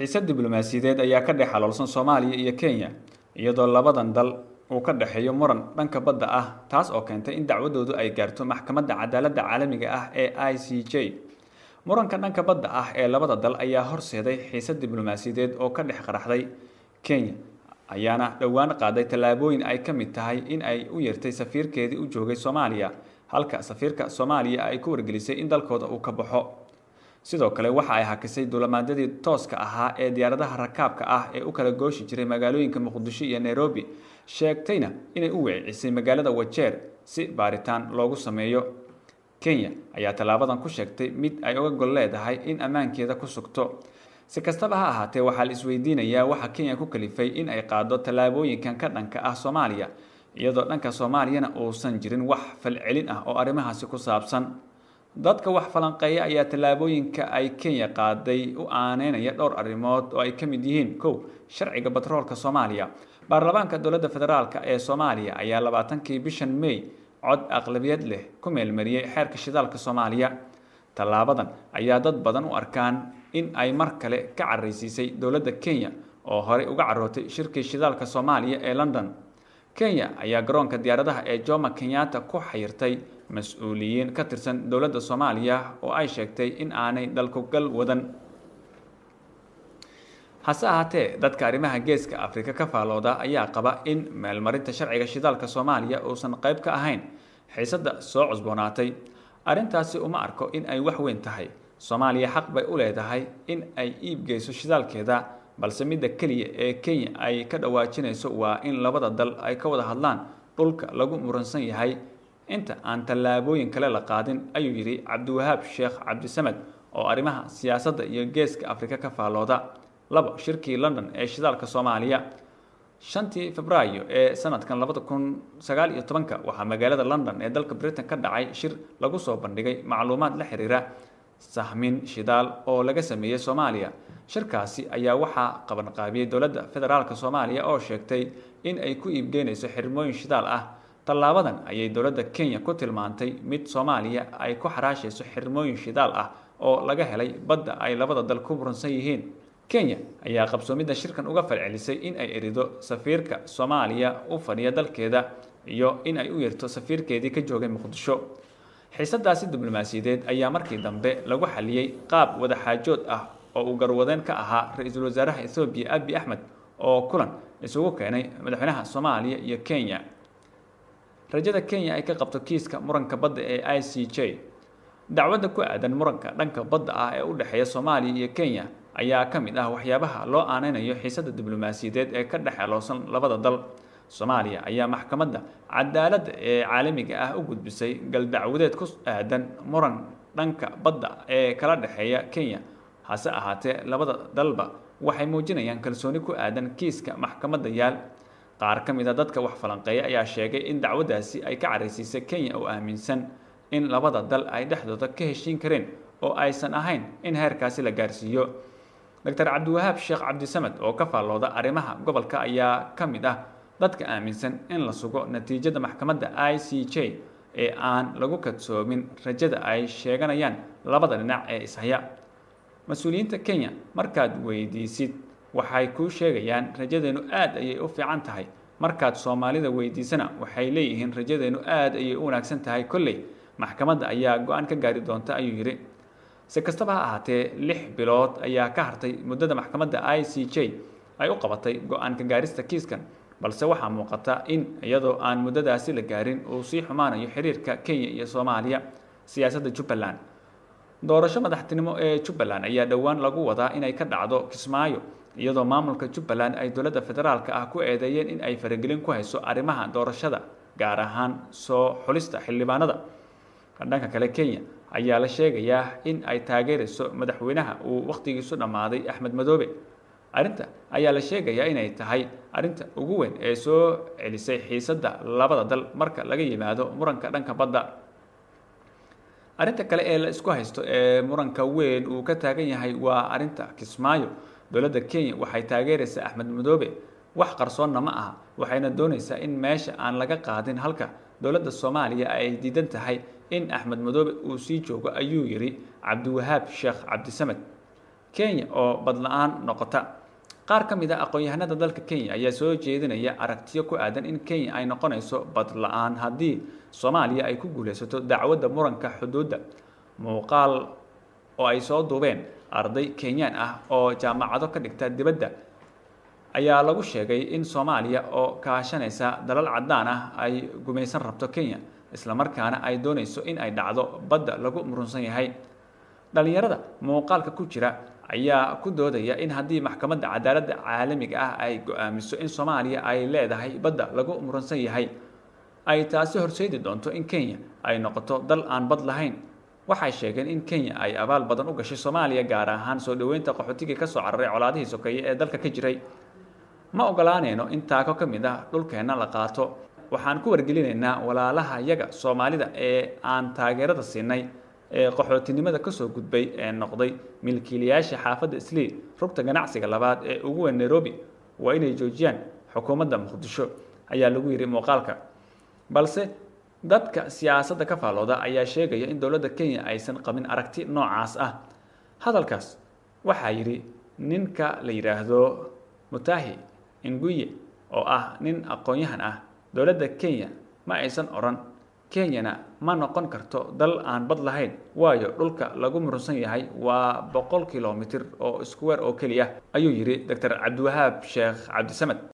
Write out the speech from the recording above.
xiisad diblomaasiyadeed ayaa ka dhex xaloolsan Soomaaliya iyo Kenya iyadoo labadan dal uu ka dhaxeeyo muran dhanka badda ah taas oo keentay in dacwadoodu ay gaarto maxkamadda cadaaladda caalamiga ah ee ICJ. muranka dhanka badda ah ee labada dal ayaa horseeday xiisad diblomaasiyadeed oo ka dhex qaraxday. Kenya ayaana dhowaan qaaday tallaabooyin ay ka mid tahay in ay u yeertay safiirkeedii u joogay Soomaaliya halka safiirka Soomaaliya ay ku wargelisay in dalkooda uu ka baxo. sidoo kale waxa ay hakisay duulimaadyadii tooska ahaa ee diyaaradaha rakaabka ah ee u kala gooshi jiray magaalooyinka Muqdisho iyo Nairobi, sheegtayna inay u weecisay magaalada Wajeer si baaritaan loogu sameeyo. Kenya ayaa talaabadan ku sheegtay mid ay uga gol leedahay in ammaankeeda ku sugto. Si kastaba ha ahaatee, waxaa la isweydiinayaa waxa Kenya ku kalifay in ay qaado tallaabooyinkan ka dhanka ah Soomaaliya, iyadoo dhanka Soomaaliyana uusan jirin wax falcelin ah oo arrimahaasi ku saabsan. dadka wax falanqeeya ayaa tallaabooyinka ay Kenya qaaday u aaneynaya dhowr arrimood oo ay ka mid yihiin: 1. Sharciga batroolka Soomaaliya. Baarlamaanka Dowladda Federaalka ee Soomaaliya ayaa 20kii bishan May cod aqlabiyad leh ku meelmariyay xeerka shidaalka Soomaaliya. Tallaabadan ayaa dad badan u arkaan in ay mar kale ka careysiisay dowladda Kenya oo horey uga carootay shirkii shidaalka Soomaaliya ee London. Kenya ayaa garoonka diyaaradaha ee Jomo Kenyatta ku xayirtay mas'uuliyiin ka tirsan dowladda Soomaaliya oo ay sheegtay in aanay dalku gal wadan. hase ahaatee, dadka arrimaha geeska Afrika ka faalooda ayaa qaba in meelmarinta sharciga shidaalka Soomaaliya uusan qayb ka ahayn xiisadda soo cusboonaatay. arrintaasi uma arko in ay wax weyn tahay. Soomaaliya xaq bay u leedahay in ay iib geyso shidaalkeeda, balse midda kaliya ee Kenya ay ka dhawaajinayso waa in labada dal ay ka wada hadlaan dhulka lagu muransan yahay inta aan tallaabooyin kale la qaadin, ayuu yiri Cabdiwahaab Sheekh Cabdisamed oo arrimaha siyaasadda iyo geeska Afrika ka faalooda. 2. Shirkii London ee shidaalka Soomaaliya. 5 Febraayo ee sanadkan 2019 waxaa magaalada London ee dalka Britain ka dhacay shir lagu soo bandhigay macluumaad la xiriira sahmin shidaal oo laga sameeyay Soomaaliya. shirkaasi ayaa waxaa qabanqaabiyay dowladda federaalka Soomaaliya oo sheegtay in ay ku iibgeynayso xirmooyin shidaal ah. Tallaabadan ayay dowladda Kenya ku tilmaantay mid Soomaaliya ay ku xaraashayso xirmooyin shidaal ah oo laga helay badda ay labada dal ku muransan yihiin. Kenya ayaa qabsoomidda shirkan uga falcelisay in ay erido safiirka Soomaaliya u fadhiya dalkeeda iyo in ay u yeerto safiirkeedii ka joogay Muqdisho. xiisadaasi diblomaasiyadeed ayaa markii dambe lagu xaliyay qaab wada xaajood ah oo uu garwadeen ka ahaa ra'iisul wasaaraha Ethiopia Abiy Ahmed oo kulan isugu keenay madaxweynaha Soomaaliya iyo Kenya. rajada Kenya ay ka qabto kiiska muranka badda ee ICJ. dacwadda ku aadan muranka dhanka badda ah ee u dhaxeeya Soomaaliya iyo Kenya ayaa ka mid ah waxyaabaha loo aaneynayo xiisadda diblomaasiyadeed ee ka dhex xaloosan labada dal. Soomaaliya ayaa maxkamadda cadaaladda ee caalamiga ah u gudbisay gal dacwadeed ku aadan muran dhanka badda ee kala dhaxeeya Kenya. hase ahaatee, labada dalba waxay muujinayaan kalsooni ku aadan kiiska maxkamadda yaal. qaar ka mid ah dadka wax falanqeeya ayaa sheegay in dacwadaasi ay ka careysiisay Kenya oo aaminsan in labada dal ay dhexdooda ka heshiin kareen oo aysan ahayn in heerkaasi la gaarsiiyo. Dr. Cabdiwahaab Sheekh Cabdisamed oo ka faalooda arrimaha gobolka ayaa ka mid ah dadka aaminsan in la sugo natiijada maxkamadda ICJ ee aan lagu kadsoomin rajada ay sheeganayaan labada dhinac ee ishaya. Mas'uuliyiinta Kenya markaad weydiisid waxay ku sheegayaan rajadeenu aad ayay u fiican tahay. markaad Soomaalida weydiisana waxay leeyihiin rajadeenu aad ayay u wanaagsan tahay. kolley maxkamadda ayaa go'aan ka gaari doonta, ayuu yiri. si kastaba ha ahaatee, 6 bilood ayaa ka hartay muddada maxkamadda ICJ ay u qabatay go'aan ka gaarista kiiskan, balse waxaa muuqata in iyadoo aan muddadaasi la gaarin uu sii xumaanayo xiriirka Kenya iyo Soomaaliya. siyaasadda Jubbaland. doorasho madaxtinimo ee Jubbaland ayaa dhowaan lagu wadaa inay ka dhacdo Kismaayo, iyadoo maamulka Jubbaland ay dowladda federaalka ah ku eedeeyeen in ay faragelin ku hayso arrimaha doorashada, gaar ahaan soo xulista xildhibaanada. dhanka kale, Kenya ayaa la sheegayaa in ay taageerayso madaxweynaha uu waqtigiisu dhammaaday Axmed Madoobe. arrinta ayaa la sheegayaa inay tahay arrinta ugu weyn ee soo celisay xiisadda labada dal marka laga yimaado muranka dhanka badda. arrinta kale ee la isku haysto ee muranka weyn uu ka taagan yahay waa arrinta Kismaayo. dowladda Kenya waxay taageeraysaa Axmed Madoobe, wax qarsoonna ma aha, waxayna doonaysaa in meesha aan laga qaadin, halka dowladda Soomaaliya ay diidan tahay in Axmed Madoobe uu sii joogo, ayuu yiri Cabdiwahaab Sheekh Cabdisamed. Kenya oo bad la'aan noqota. Qaar ka mid ah aqoon-yahanada dalka Kenya ayaa soo jeedinaya aragtiyo ku aadan in Kenya ay noqonayso bad la'aan haddii Soomaaliya ay ku guuleysato dacwadda muranka xuduudda. Muuqaal oo ay soo duubeen arday Kenyaan ah oo jaamacado ka dhigta dibadda ayaa lagu sheegay in Soomaaliya oo kaashanaysa dalal cadaan ah ay gumaysan rabto Kenya, isla markaana ay doonayso in ay dhacdo badda lagu murunsan yahay. Dhalinyarada muuqaalka ku jira ayaa ku doodaya in haddii maxkamadda cadaaladda caalamiga ah ay go'aamiso in Soomaaliya ay leedahay badda lagu murunsan yahay, ay taasi horseedi doonto in Kenya ay noqoto dal aan bad lahayn. Waxay sheegeen in Kenya ay abaal badan u gashay Soomaaliya, gaar ahaan soo dhaweynta qaxootiga ka soo cararay colaadihii sokeeye ee dalka ka jiray. Ma ogolaanayno in taako ka mid ah dhulkeena la qaato. Waxaan ku wargelinaynaa walaalahayaga Soomaalida ee aan taageerada siinay ee qaxootinimada ka soo gudbay ee noqday milkiilayaasha xaafadda Islii, rugta ganacsiga labaad ee ugu weyn Nairobi, waa inay joojiyaan xukuumadda Muqdisho, ayaa lagu yiri muuqaalka. Balse dadka siyaasadda ka faalooda ayaa sheegaya in dowladda Kenya aysan qabin aragti noocaas ah. Hadalkaas waxaa yiri ninka la yiraahdo Mutahi Nguye oo ah nin aqoon-yahan ah. Dowladda Kenya ma aysan oran Kenyana ma noqon karto dal aan bad lahayn, waayo dhulka lagu murunsan yahay waa 100 kilomitir oo square oo kaliya, ayuu yiri Dr. Cabdiwahaab Sheekh Cabdisamed.